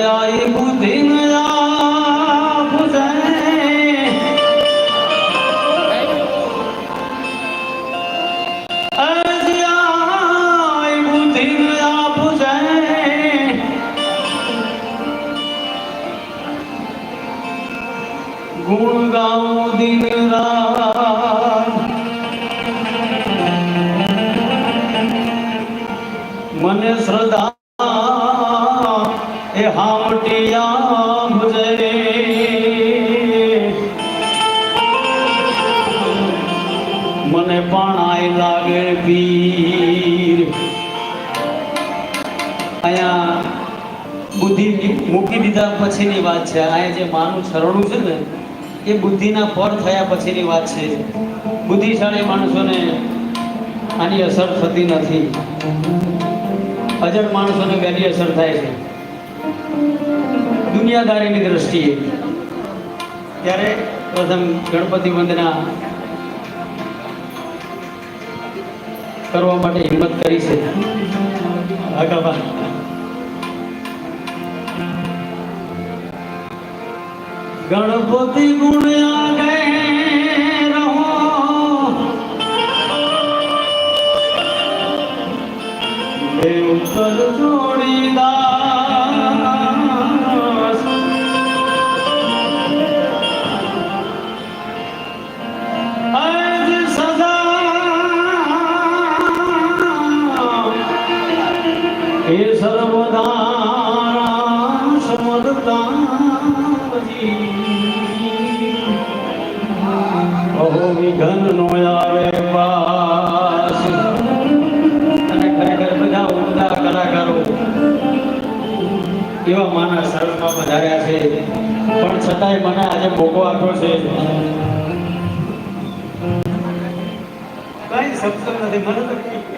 आई बुद्धि नया बुझे आई बुद्धि नया बुझे गुण गाऊं दिन रात मने श्रद्धा ए हावटिया भुजे मने पाणाई लागे पीर आया बुद्धि मूकी दीधा पछीनी वात छे आया जे मानु शरणु छे ने ए बुद्धिना फळ थया पछीनी वात छे बुद्धिशाળી माणसोने आनी असर थती नथी अजड़ माणसोने वेली असर थाय छे दुनियादारीनी दृष्टिए त्यारे प्रथम गणपति वंदना करवा माटे हिम्मत करी छे आगाबा गणपति गुण आगे रहो देव कर जोड़ीदास आज सदा हे सर्वदा समर्था अहो विघन नो आवे पास અને ખરેખર બધા ઉમદા કલાકારો એવા માના શરણમાં પધાર્યા છે પણ છતાંય મને આજે મોકો આપ્યો છે કઈ શબ્દ નથી મને તો